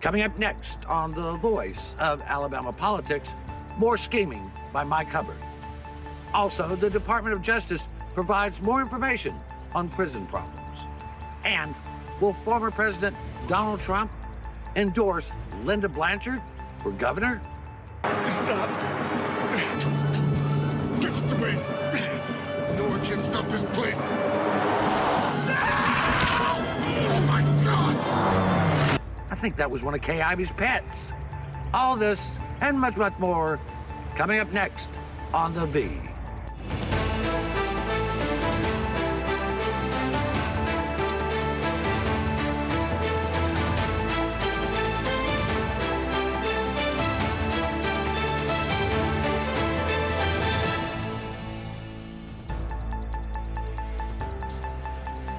Coming up next on The Voice of Alabama Politics, more scheming by Mike Hubbard. Also, the Department of Justice provides more information on prison problems. And will former President Donald Trump endorse Linda Blanchard for governor? Stop! Get out the way! No one can stop this plane! Oh my God! I think that was one of Kay Ivey's pets. All this and much, much more coming up next on The V.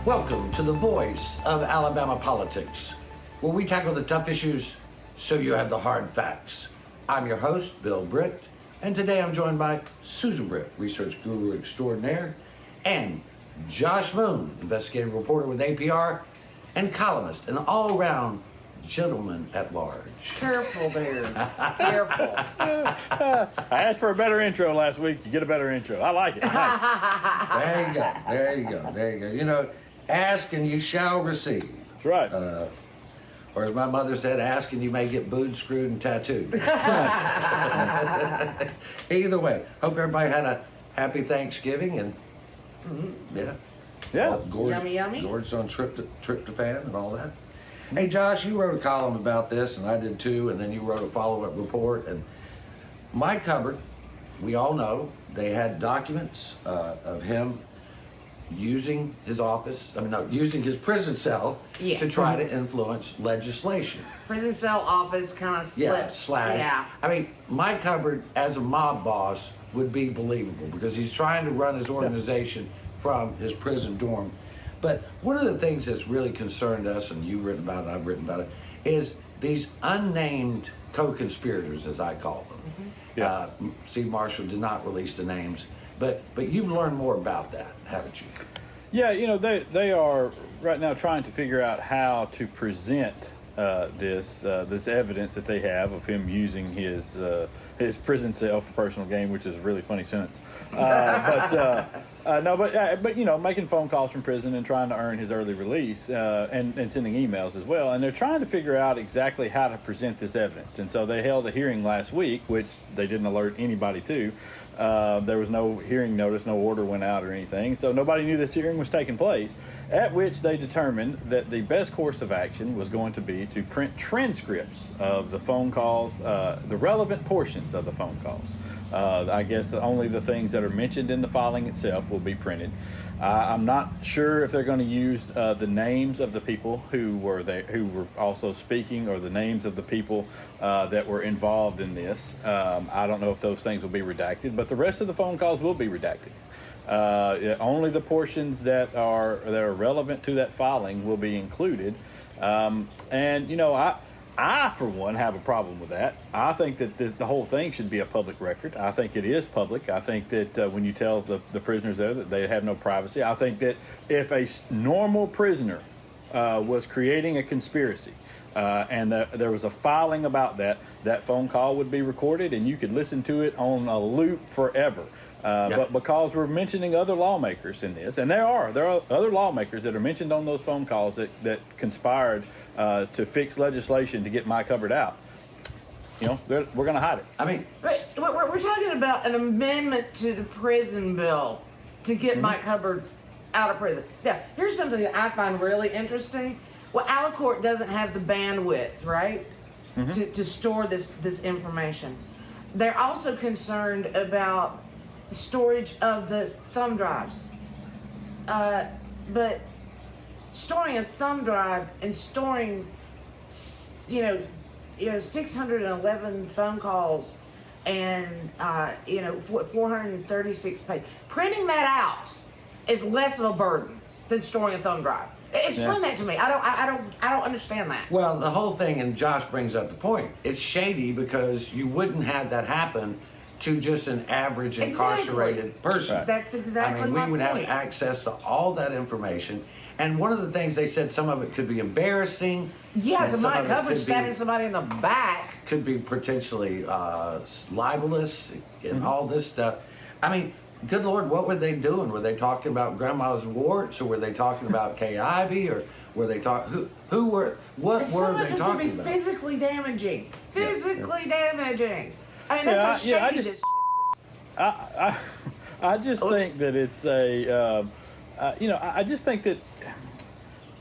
Welcome to The Voice of Alabama Politics, where we tackle the tough issues so you have the hard facts. I'm your host, Bill Britt, and today I'm joined by Susan Britt, research guru extraordinaire, and Josh Moon, investigative reporter with APR, and columnist, an all-round gentleman at large. Careful there. Careful. I asked for a better intro last week. You get a better intro. I like it. There you go. There you go. There you go. You know, ask and you shall receive. That's right. Or as my mother said, ask and you may get booed, screwed, and tattooed. Either way, hope everybody had a happy Thanksgiving and Yeah. Yummy, yummy. Gorgeous on tryptophan and all that. Hey, Josh, you wrote a column about this, and I did too, and then you wrote a follow-up report. And Mike Hubbard, we all know, they had documents of him using his using his prison cell to try to influence legislation. Prison cell office kind of slips. Yeah. I mean, Mike Hubbard, as a mob boss, would be believable because he's trying to run his organization from his prison dorm. But one of the things that's really concerned us, and you've written about it, I've written about it, is these unnamed co-conspirators, as I call them. Steve Marshall did not release the names, but you've learned more about that, haven't you? Yeah, you know, they are right now trying to figure out how to present this evidence that they have of him using his prison cell for personal gain, which is a really funny sentence. But you know, making phone calls from prison and trying to earn his early release and sending emails as well. And they're trying to figure out exactly how to present this evidence. And so they held a hearing last week, which they didn't alert anybody to. There was no hearing notice, no order went out or anything. So nobody knew this hearing was taking place, at which they determined that the best course of action was going to be to print transcripts of the phone calls, the relevant portions of the phone calls. I guess that only the things that are mentioned in the filing itself will be printed. I'm not sure if they're going to use the names of the people who were there, who were also speaking, or the names of the people that were involved in this. I don't know if those things will be redacted, but the rest of the phone calls will be redacted. Only the portions that are relevant to that filing will be included. And you know, I, for one, have a problem with that. I think that the whole thing should be a public record. I think it is public. I think that when you tell the prisoners there that they have no privacy, I think that if a normal prisoner was creating a conspiracy and there was a filing about that phone call would be recorded and you could listen to it on a loop forever. But because we're mentioning other lawmakers in this, and there are other lawmakers that are mentioned on those phone calls that conspired to fix legislation to get Mike Hubbard out, you know, we're going to hide it. I mean, We're talking about an amendment to the prison bill to get Mike Hubbard out of prison. Now, here's something that I find really interesting. Well, Alicourt doesn't have the bandwidth, right, to store this information. They're also concerned about storage of the thumb drives. But storing a thumb drive and storing, 611 phone calls and 436 pages. Printing that out is less of a burden than storing a thumb drive. Explain that to me. I don't understand that. well, the whole thing, and Josh brings up the point, it's shady because you wouldn't have that happen to just an average incarcerated person. Right. That's exactly I mean, we would my have point. access to all that information. And one of the things they said, some of it could be embarrassing, Yeah, And to some Mike of it Hubbard could stabbing be- somebody in the back. Could be potentially libelous and all this stuff. I mean, good Lord, what were they doing? Were they talking about grandma's warts, or were they talking about Kay Ivey, or were they talking? What Some were of they it could talking be about? physically damaging. Physically damaging. I mean, that's Yeah, how I shady just- this. I just think that it's a, I just think that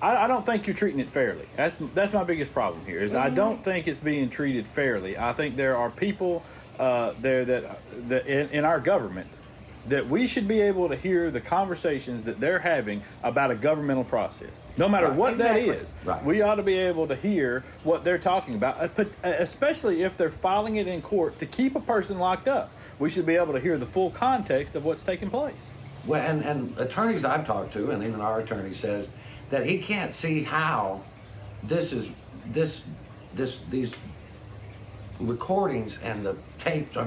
I don't think you're treating it fairly. That's my biggest problem here. Is I don't think it's being treated fairly. I think there are people there that in our government that we should be able to hear the conversations that they're having about a governmental process, no matter Right. what that Exactly. is. Right. We ought to be able to hear what they're talking about, especially if they're filing it in court to keep a person locked up. We should be able to hear the full context of what's taking place. Well, and attorneys I've talked to, and even our attorney says that he can't see how these recordings and the tapes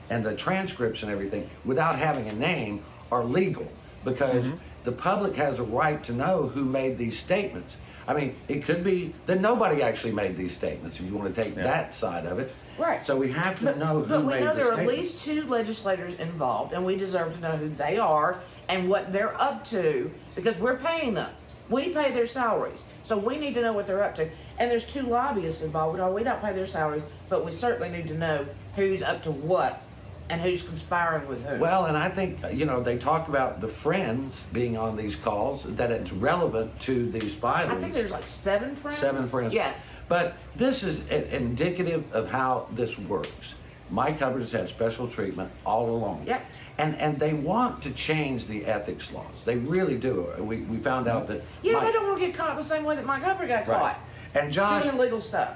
and the transcripts and everything without having a name are legal, because the public has a right to know who made these statements. I mean, it could be that nobody actually made these statements, if you want to take that side of it. Right. So we have to know who But we made know the there are at statements. least 2 legislators involved, and we deserve to know who they are and what they're up to, because we're paying them. We pay their salaries, so we need to know what they're up to. And there's 2 lobbyists involved. We don't pay their salaries, but we certainly need to know who's up to what and who's conspiring with who. Well, and I think, they talk about the friends being on these calls, that it's relevant to these filings. I think there's like 7 friends. 7 friends. Yeah. But this is indicative of how this works. Mike Hubbard has had special treatment all along. Yep. And they want to change the ethics laws. They really do. We found out that. Yeah, they Mike- don't want to get caught the same way that Mike Hubbard got Right. caught. And Josh, Doing illegal stuff.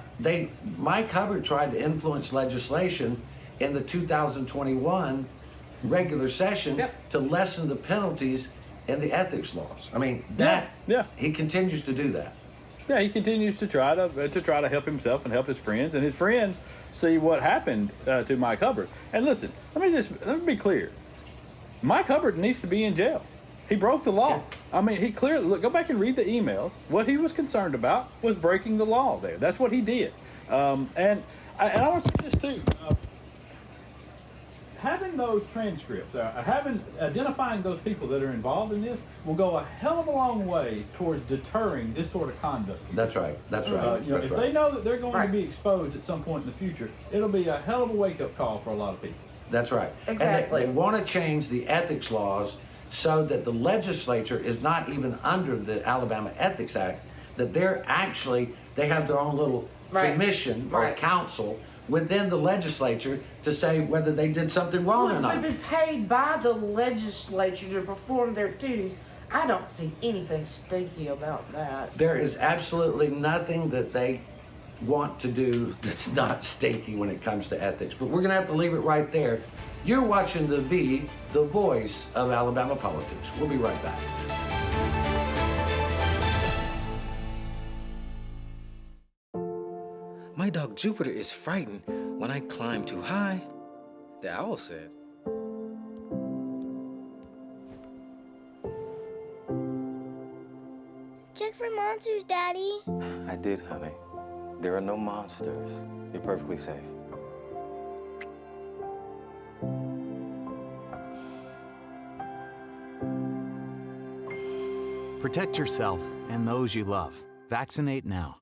Mike Hubbard tried to influence legislation in the 2021 regular session Yep. to lessen the penalties in the ethics laws. I mean, Yeah. he continues to do that. Yeah, he continues to try to help himself and help his friends, and his friends see what happened to Mike Hubbard. And listen, let me be clear. Mike Hubbard needs to be in jail. He broke the law. I mean, he clearly go back and read the emails. What he was concerned about was breaking the law. That's what he did. And I want to say this too. Having those transcripts, identifying those people that are involved in this will go a hell of a long way towards deterring this sort of conduct. That's right. That's right. That's If right. they know that they're going Right. to be exposed at some point in the future, it'll be a hell of a wake-up call for a lot of people. That's right. Exactly. And they want to change the ethics laws so that the legislature is not even under the Alabama Ethics Act, that they have their own little Right. commission or Right. council within the legislature to say whether they did something wrong or Would not. be paid by the legislature to perform their duties. I don't see anything stinky about that. There is absolutely nothing that they want to do that's not stinky when it comes to ethics. But we're going to have to leave it right there. You're watching the voice of Alabama politics. We'll be right back. My dog Jupiter is frightened when I climb too high, the owl said. Check for monsters, Daddy. I did, honey. There are no monsters. You're perfectly safe. Protect yourself and those you love. Vaccinate now.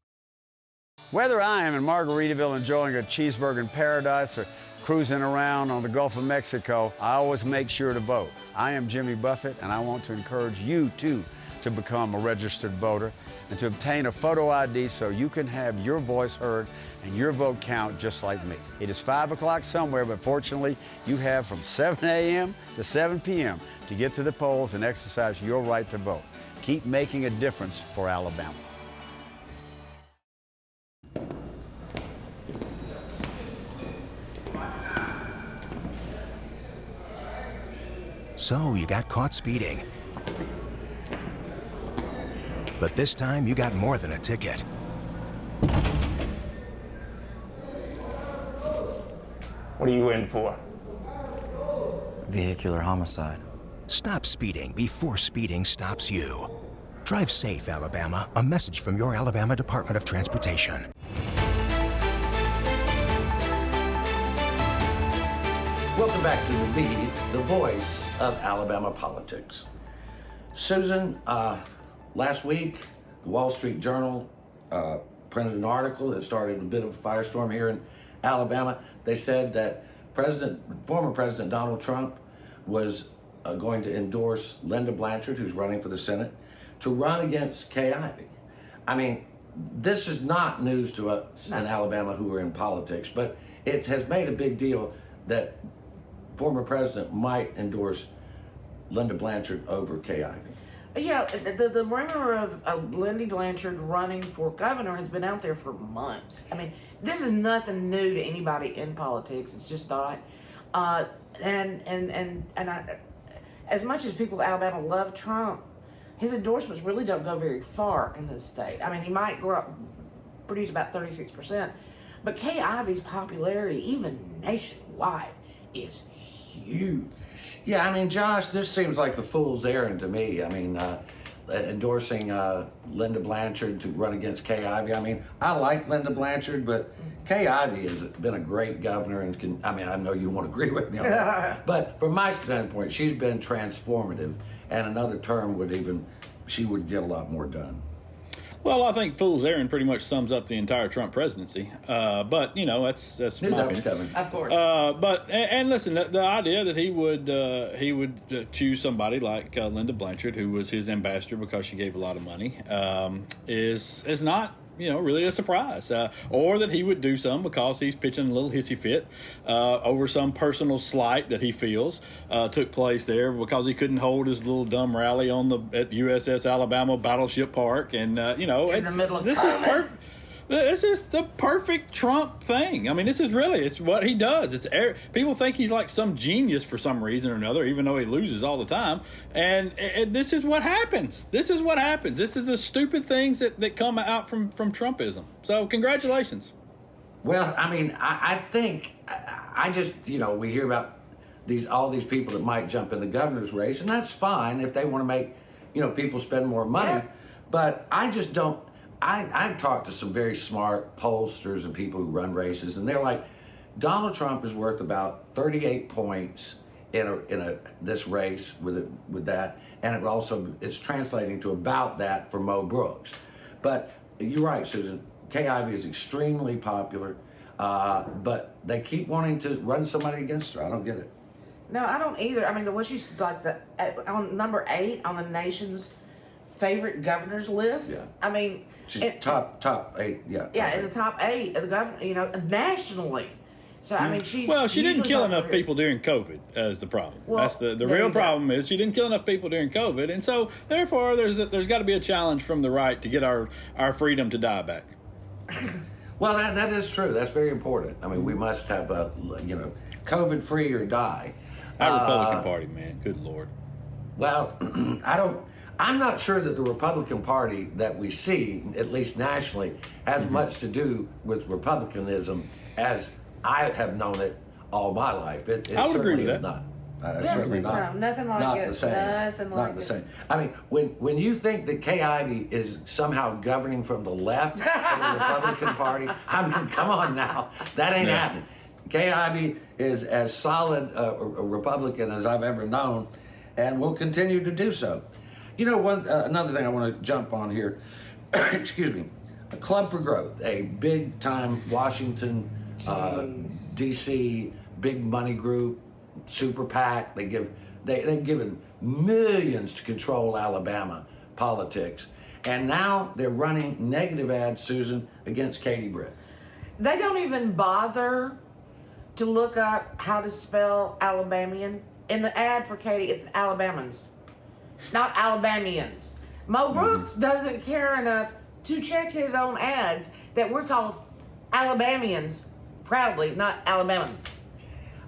Whether I am in Margaritaville enjoying a cheeseburger in paradise or cruising around on the Gulf of Mexico, I always make sure to vote. I am Jimmy Buffett, and I want to encourage you, too, to become a registered voter and to obtain a photo ID so you can have your voice heard and your vote count just like me. It is 5 o'clock somewhere, but fortunately, you have from 7 a.m. to 7 p.m. to get to the polls and exercise your right to vote. Keep making a difference for Alabama. So you got caught speeding. But this time you got more than a ticket. What are you in for? Vehicular homicide. Stop speeding before speeding stops you. Drive safe, Alabama. A message from your Alabama Department of Transportation. Welcome back to The Beat, the voice of Alabama politics. Susan, last week, the Wall Street Journal printed an article that started a bit of a firestorm here in Alabama. They said that former President Donald Trump was going to endorse Linda Blanchard, who's running for the Senate, to run against Kay Ivey. I mean, this is not news to us in Alabama who are in politics, but it has made a big deal that former president might endorse Linda Blanchard over Kay Ivey. Yeah, the rumor of Lindy Blanchard running for governor has been out there for months. I mean, this is nothing new to anybody in politics. It's just not. And as much as people in Alabama love Trump, his endorsements really don't go very far in this state. I mean, he might produce about 36%, but Kay Ivey's popularity, even nationwide, is huge. Yeah, I mean, Josh, this seems like a fool's errand to me. I mean, endorsing Linda Blanchard to run against Kay Ivey. I mean, I like Linda Blanchard, but Kay Ivey has been a great governor, and I know you won't agree with me on that, but from my standpoint, she's been transformative, and another term she would get a lot more done. Well, I think fool's errand pretty much sums up the entire Trump presidency. But that's Knew my that was opinion. coming. Of course. But listen, the idea that he would choose somebody like Linda Blanchard, who was his ambassador because she gave a lot of money, is not really a surprise. Or that he would do some because he's pitching a little hissy fit over some personal slight that he feels took place there because he couldn't hold his little dumb rally at USS Alabama Battleship Park, and in the middle of This is the perfect Trump thing. I mean, it's what he does. People think he's like some genius for some reason or another, even though he loses all the time. And this is what happens. This is what happens. This is the stupid things that come out from Trumpism. So congratulations. Well, I mean, I think I just, we hear about all these people that might jump in the governor's race, and that's fine if they want to make, people spend more money. Yeah. But I just don't. I've talked to some very smart pollsters and people who run races, and they're like, Donald Trump is worth about 38 points in this race with that, and it's translating to about that for Mo Brooks. But you're right, Susan. Kay Ivey is extremely popular, but they keep wanting to run somebody against her. I don't get it. No, I don't either. I mean, she's like on number 8 on the nation's favorite governors list. Yeah. I mean, She's top 8. Yeah. Yeah, in the top 8 of the governor, nationally. So I mean, she didn't kill enough people during COVID. As the problem. Well, that's the real problem is she didn't kill enough people during COVID, and so therefore there's got to be a challenge from the right to get our freedom to die back. Well, that is true. That's very important. I mean, we must have COVID free or die. Our Republican Party, man. Good Lord. Well, I'm not sure that the Republican Party that we see, at least nationally, has much to do with republicanism as I have known it all my life. It I would certainly agree with is that. not. Certainly not. No, nothing like not it. The same. Nothing like not the it. same. I mean, when you think that Kay Ivey is somehow governing from the left of the Republican Party, I mean, come on now, that ain't happening. Kay Ivey is as solid a Republican as I've ever known, and will continue to do so. Another thing I want to jump on here, excuse me, a Club for Growth, a big-time Washington, D.C., big money group, super PAC. They've given millions to control Alabama politics, and now they're running negative ads, Susan, against Katie Britt. They don't even bother to look up how to spell Alabamian. In the ad for Katie, it's Alabamans, not Alabamians. Mo Brooks doesn't care enough to check his own ads that we're called Alabamians, proudly, not Alabamans.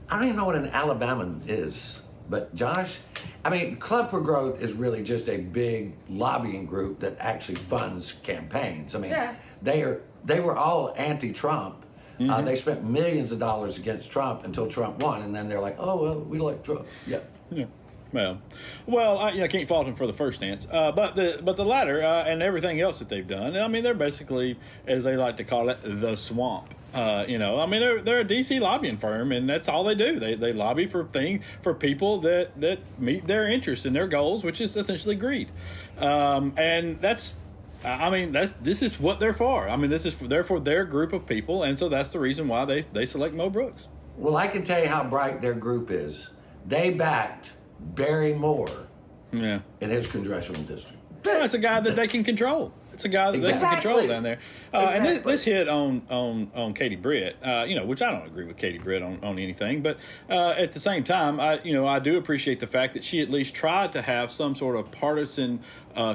I don't even know what an Alabaman is, but Josh, I mean, Club for Growth is really just a big lobbying group that actually funds campaigns. I mean, they were all anti-Trump. They spent millions of dollars against Trump until Trump won, and then they're like, oh, well, we like Trump. Yeah. Well, I can't fault them for the first stance, but the latter and everything else that they've done. I mean, they're basically, as they like to call it, the swamp. I mean, they're a DC lobbying firm, and that's all they do. They lobby for people that meet their interests and their goals, which is essentially greed. And this is what they're for. I mean, they're for their group of people, and so that's the reason why they select Mo Brooks. Well, I can tell you how bright their group is. They backed Barry Moore in his congressional district. Yeah, it's a guy that they can control. It's a guy that they can control down there. And this hit on Katie Britt, which I don't agree with Katie Britt on anything. But at the same time, I do appreciate the fact that she at least tried to have some sort of partisan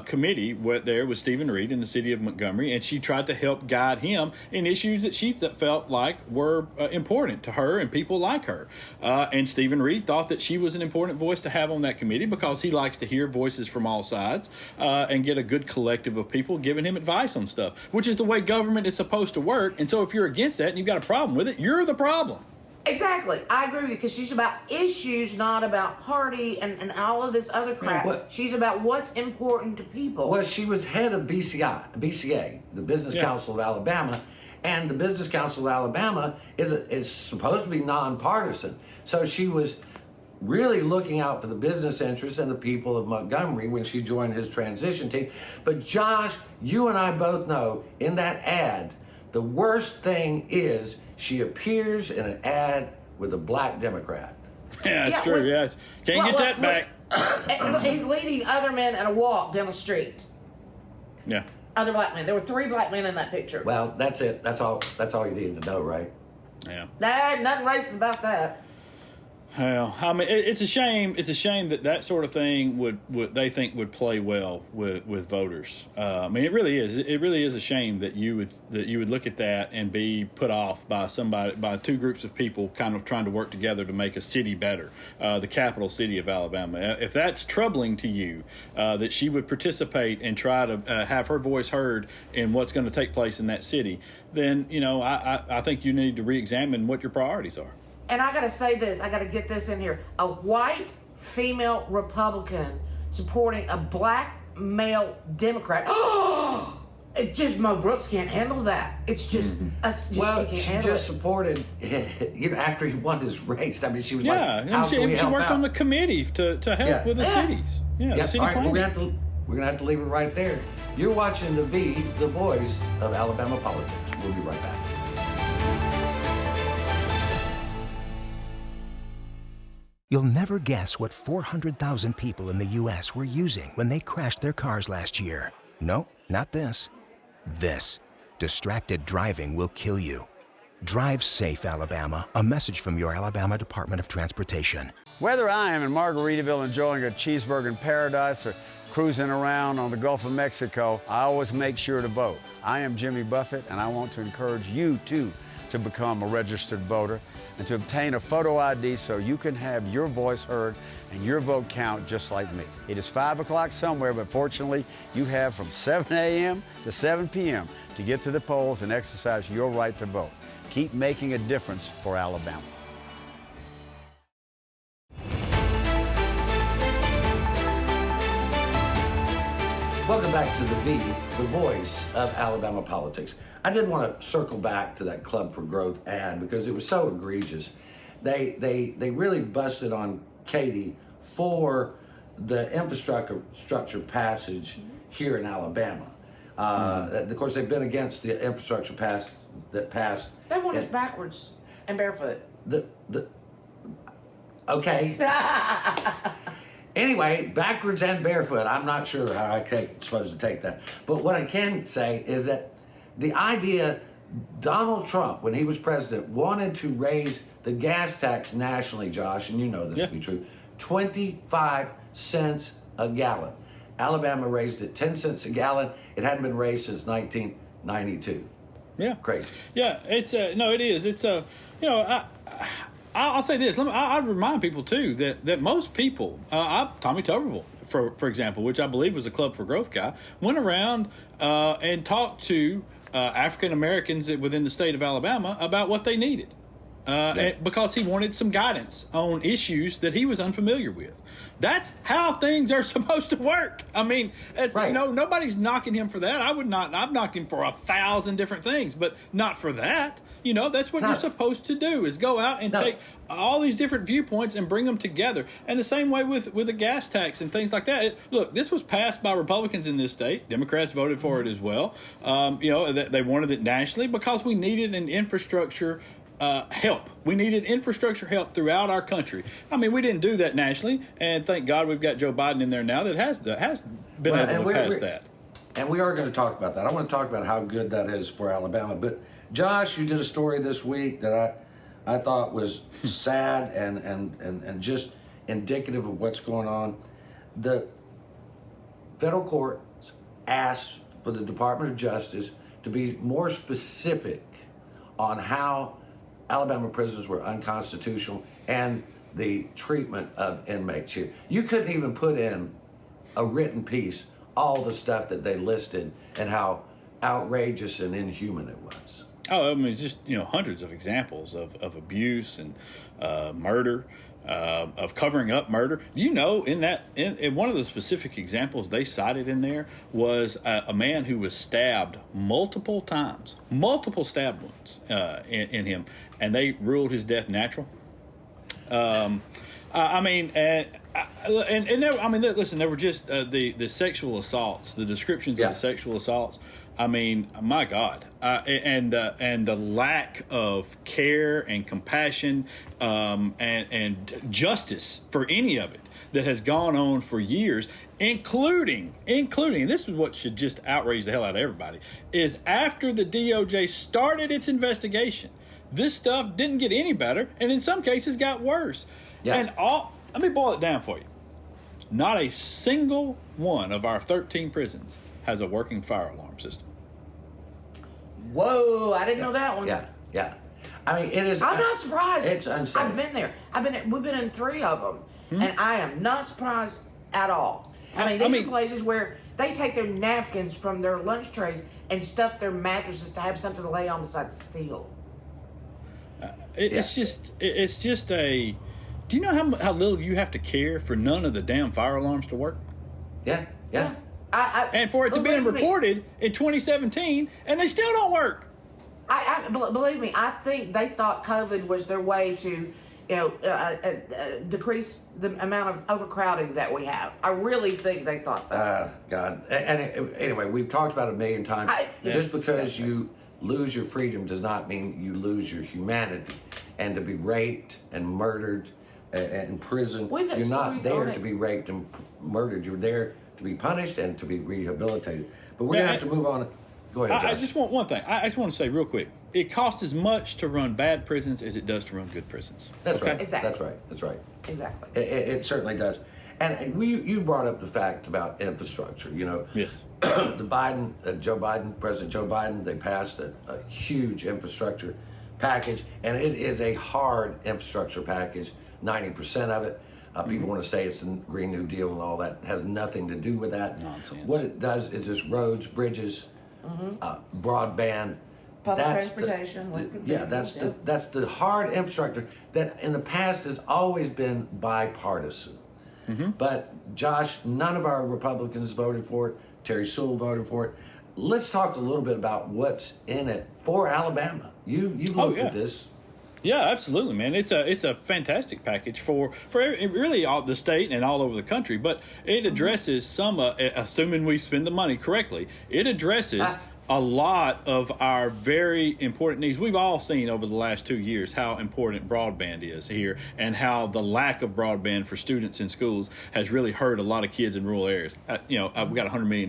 committee there with Stephen Reed in the city of Montgomery, and she tried to help guide him in issues that she felt like were important to her and people like her. And Stephen Reed thought that she was an important voice to have on that committee because he likes to hear voices from all sides and get a good collective of people giving him advice on stuff, which is the way government is supposed to work. And so if you're against that and you've got a problem with it, you're the problem. Exactly. I agree with you, because she's about issues, not about party and all of this other crap. She's about what's important to people. Well, she was head of BCA, the Business Council of Alabama, and the Business Council of Alabama is supposed to be nonpartisan. So she was really looking out for the business interests and the people of Montgomery when she joined his transition team. But Josh, you and I both know in that ad, the worst thing is she appears in an ad with a black Democrat. Yeah, that's true. Yes, can't get that back. He's leading other men in a walk down the street. Yeah. Other black men. There were 3 black men in that picture. Well, that's it. That's all you needed to know, right? Yeah. Nothing racist about that. Well, I mean, it's a shame. It's a shame that sort of thing would they think would play well with voters. I mean, it really is. It really is a shame that you would look at that and be put off by two groups of people kind of trying to work together to make a city better, the capital city of Alabama. If that's troubling to you, that she would participate and try to have her voice heard in what's going to take place in that city, then I think you need to re-examine what your priorities are. And I got to say this, I got to get this in here. A white female Republican supporting a black male Democrat. Oh, Mo Brooks can't handle that. It's just, well, she she can't just supported, after he won his race. I mean, she was she worked on the committee to help with the cities. Yeah, the city planning. We're gonna have to leave it right there. You're watching the voice of Alabama politics. We'll be right back. You'll never guess what 400,000 people in the U.S. were using when they crashed their cars last year. No, not this. This. Distracted driving will kill you. Drive safe, Alabama. A message from your Alabama Department of Transportation. Whether I am in Margaritaville enjoying a cheeseburger in paradise or cruising around on the Gulf of Mexico, I always make sure to vote. I am Jimmy Buffett, and I want to encourage you, too, to become a registered voter and to obtain a photo ID so you can have your voice heard and your vote count just like me. It is 5 o'clock somewhere, but fortunately, you have from 7 a.m. to 7 p.m. to get to the polls and exercise your right to vote. Keep making a difference for Alabama. Welcome back to the voice of Alabama politics. I did want to circle back to that Club for Growth ad because it was so egregious. They really busted on Katie for the infrastructure passage here in Alabama. Of course, they've been against the infrastructure that passed. They want us backwards and barefoot. Okay. Anyway, backwards and barefoot. I'm not sure how I'm supposed to take that. But what I can say is that the idea, Donald Trump, when he was president, wanted to raise the gas tax nationally, Josh, and you know this to be true, 25 cents a gallon. Alabama raised it 10 cents a gallon. It hadn't been raised since 1992. Yeah. Crazy. Yeah, it is. It's I'll say this. I remind people too that most people, Tommy Tuberville, for example, which I believe was a Club for Growth guy, went around and talked to African Americans within the state of Alabama about what they needed. because he wanted some guidance on issues that he was unfamiliar with. That's how things are supposed to work. I mean, it's, Right. Nobody's knocking him for that. I've knocked him for 1,000 different things, but not for that. That's what you're supposed to do, is go out and take all these different viewpoints and bring them together. And the same way with the gas tax and things like that. Look, this was passed by Republicans in this state. Democrats voted for it as well. They wanted it nationally because we needed an infrastructure help. We needed infrastructure help throughout our country. I mean, we didn't do that nationally, and thank God we've got Joe Biden in there now that has been able to pass that. And we are going to talk about that. I want to talk about how good that is for Alabama. But Josh, you did a story this week that I thought was sad and just indicative of what's going on. The federal court asked for the Department of Justice to be more specific on how Alabama prisons were unconstitutional and the treatment of inmates here. You couldn't even put in a written piece all the stuff that they listed and how outrageous and inhuman it was. Oh, I mean, it's just, hundreds of examples of abuse and murder, of covering up murder. In one of the specific examples they cited in there was a man who was stabbed multiple times, multiple stab wounds in him, and they ruled his death natural. Listen, there were just the sexual assaults, the descriptions of the sexual assaults. I mean, my God, and the lack of care and compassion and justice for any of it that has gone on for years, including, and this is what should just outrage the hell out of everybody, is after the DOJ started its investigation, this stuff didn't get any better, and in some cases got worse. Yeah. And let me boil it down for you. Not a single one of our 13 prisons has a working fire alarm system. Whoa, I didn't know that one. Yeah. I mean, it is. I'm not surprised. It's unsafe. I've been there. We've been in 3 of them, and I am not surprised at all. These are places where they take their napkins from their lunch trays and stuff their mattresses to have something to lay on besides steel. It's just a. Do you know how little you have to care for none of the damn fire alarms to work? Yeah. And for it to be reported in 2017, and they still don't work. Believe me, I think they thought COVID was their way to, decrease the amount of overcrowding that we have. I really think they thought that. God. And anyway, we've talked about it a million times. Just because you lose your freedom does not mean you lose your humanity. And to be raped and murdered in prison, you're not there to be raped and murdered. You're there to be punished and to be rehabilitated. But we're going to have to move on. Go ahead, Josh. I just want one thing. I just want to say real quick. It costs as much to run bad prisons as it does to run good prisons. That's right. Exactly. That's right. Exactly. It certainly does. And you brought up the fact about infrastructure. Yes. President Joe Biden, they passed a huge infrastructure package, and it is a hard infrastructure package. 90% of it. People want to say it's the Green New Deal and all that. It has nothing to do with that. Nonsense. What it does is just roads, bridges, broadband. Public transportation. That's the hard infrastructure that in the past has always been bipartisan. But Josh, none of our Republicans voted for it. Terry Sewell voted for it. Let's talk a little bit about what's in it for Alabama. You looked at this. Yeah, absolutely, man. It's a fantastic package for really all the state and all over the country. But it addresses some, assuming we spend the money correctly, it addresses a lot of our very important needs. We've all seen over the last 2 years how important broadband is here and how the lack of broadband for students in schools has really hurt a lot of kids in rural areas. We got $100 million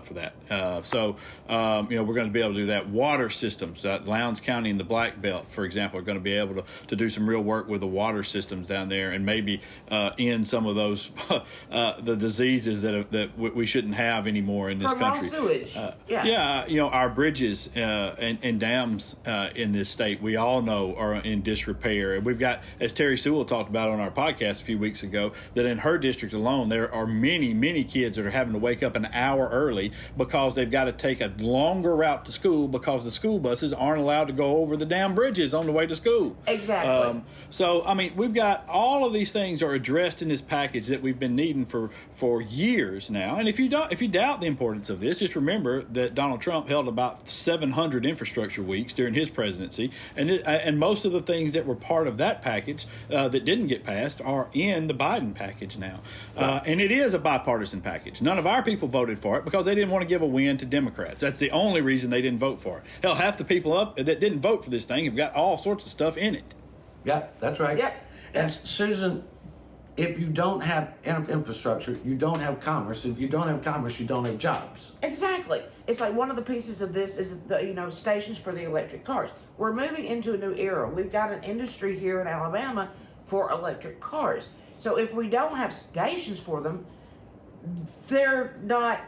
for that. We're going to be able to do that. Water systems, Lowndes County and the Black Belt, for example, are going to be able to do some real work with the water systems down there and maybe end some of those the diseases that we shouldn't have anymore in this country. From raw sewage. Our bridges and dams in this state, we all know are in disrepair. And we've got, as Terry Sewell talked about on our podcast a few weeks ago, that in her district alone, there are many, many kids that are having to wake up an hour early early because they've got to take a longer route to school because the school buses aren't allowed to go over the damn bridges on the way to school. Exactly. So, I mean, we've got all of these things are addressed in this package that we've been needing for years now. And if you doubt the importance of this, just remember that Donald Trump held about 700 infrastructure weeks during his presidency, and most of the things that were part of that package that didn't get passed are in the Biden package now. And it is a bipartisan package. None of our people voted for it because they didn't want to give a win to Democrats. That's the only reason they didn't vote for it. Hell, half the people up that didn't vote for this thing have got all sorts of stuff in it. Yeah, that's right. Yep. And Susan, if you don't have infrastructure, you don't have commerce. If you don't have commerce, you don't have jobs. Exactly. It's like one of the pieces of this is the stations for the electric cars. We're moving into a new era. We've got an industry here in Alabama for electric cars. So if we don't have stations for them, they're not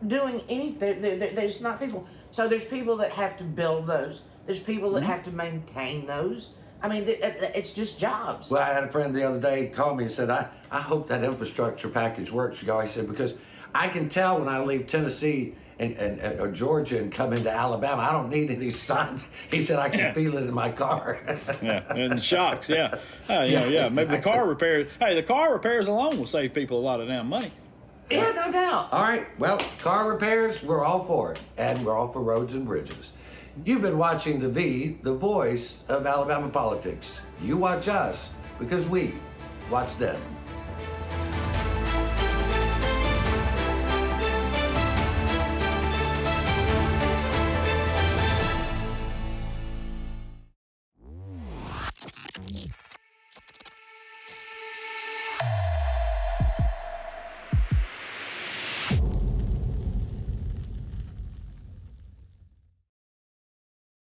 doing anything. They're just not feasible. So there's people that have to build those. There's people that have to maintain those. I mean, it's just jobs. Well, I had a friend the other day call me and said, I hope that infrastructure package works. He said, because I can tell when I leave Tennessee or Georgia and come into Alabama, I don't need any signs. He said, I can feel it in my car. Yeah, and shocks, yeah. Maybe the car repairs. Hey, the car repairs alone will save people a lot of damn money. Yeah, no doubt. All right, well, car repairs, we're all for it. And we're all for roads and bridges. You've been watching The V, the voice of Alabama politics. You watch us because we watch them.